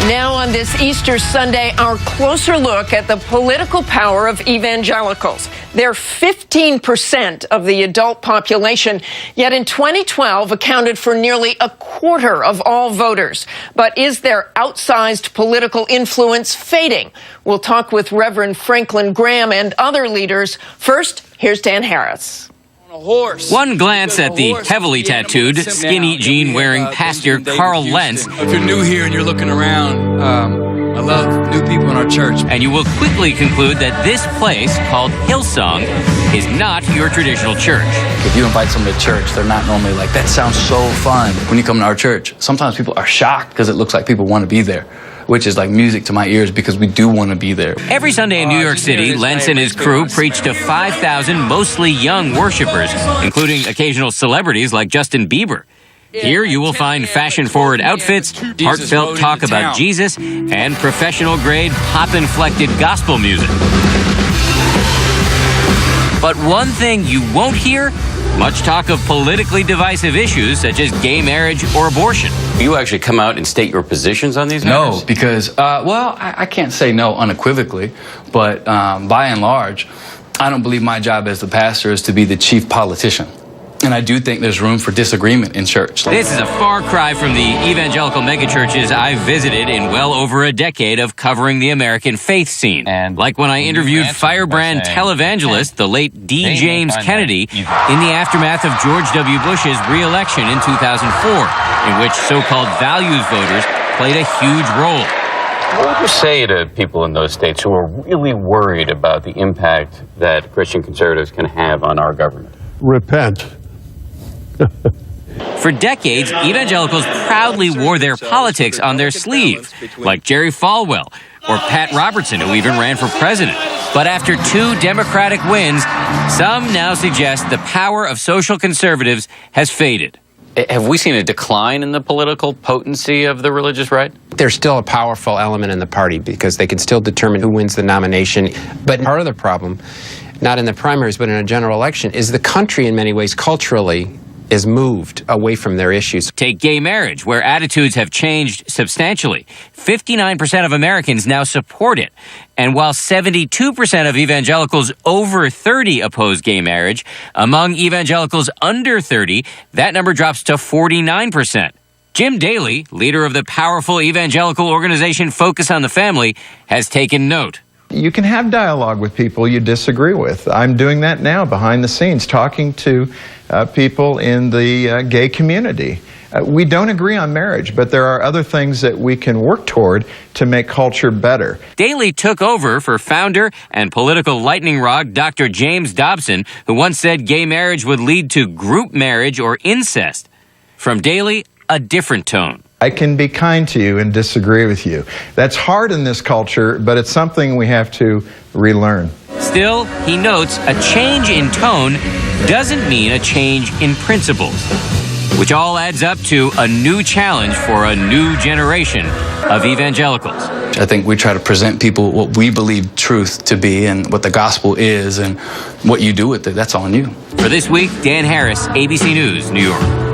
Now on this Easter Sunday, our closer look at the political power of evangelicals. They're 15% of the adult population, yet in 2012 accounted for nearly a quarter of all voters. But is their outsized political influence fading? We'll talk with Reverend Franklin Graham and other leaders. First, here's Dan Harris. One glance at the heavily tattooed, skinny jean-wearing pastor Carl Lentz. If you're new here and you're looking around, I love new people in our church. And you will quickly conclude that this place, called Hillsong, is not your traditional church. If you invite someone to church, they're not normally like, that sounds so fun. When you come to our church, sometimes people are shocked because it looks like people want to be there, which is like music to my ears because we do want to be there. Every Sunday in New York City, Lentz and his crew preach to 5,000 mostly young worshipers, including occasional celebrities like Justin Bieber. Here you will find fashion-forward outfits, heartfelt talk about Jesus, and professional-grade, pop-inflected gospel music. But one thing you won't hear, much talk of politically divisive issues such as gay marriage or abortion. You actually come out and state your positions on these matters? No, because, I can't say no unequivocally, but by and large, I don't believe my job as the pastor is to be the chief politician. And I do think there's room for disagreement in church. This is a far cry from the evangelical megachurches I've visited in well over a decade of covering the American faith scene. And like when I interviewed firebrand televangelist, the late D. James Kennedy, in the aftermath of George W. Bush's re-election in 2004, in which so-called values voters played a huge role. What would you say to people in those states who are really worried about the impact that Christian conservatives can have on our government? Repent. For decades, evangelicals proudly wore their politics on their sleeve, like Jerry Falwell or Pat Robertson, who even ran for president. But after 2 Democratic wins, some now suggest the power of social conservatives has faded. Have we seen a decline in the political potency of the religious right? There's still a powerful element in the party because they can still determine who wins the nomination. But part of the problem, not in the primaries but in a general election, is the country in many ways culturally is moved away from their issues. Take gay marriage, where attitudes have changed substantially. 59% of Americans now support it. And while 72% of evangelicals over 30 oppose gay marriage, among evangelicals under 30, that number drops to 49%. Jim Daly, leader of the powerful evangelical organization Focus on the Family, has taken note. You can have dialogue with people you disagree with. I'm doing that now behind the scenes, talking to people in the gay community. We don't agree on marriage, but there are other things that we can work toward to make culture better. Daly took over for founder and political lightning rod Dr. James Dobson, who once said gay marriage would lead to group marriage or incest. From Daly, a different tone. I can be kind to you and disagree with you. That's hard in this culture, but it's something we have to relearn. Still, he notes a change in tone doesn't mean a change in principles, which all adds up to a new challenge for a new generation of evangelicals. I think we try to present people what we believe truth to be and what the gospel is, and what you do with it, that's on you. For this week, Dan Harris, ABC News, New York.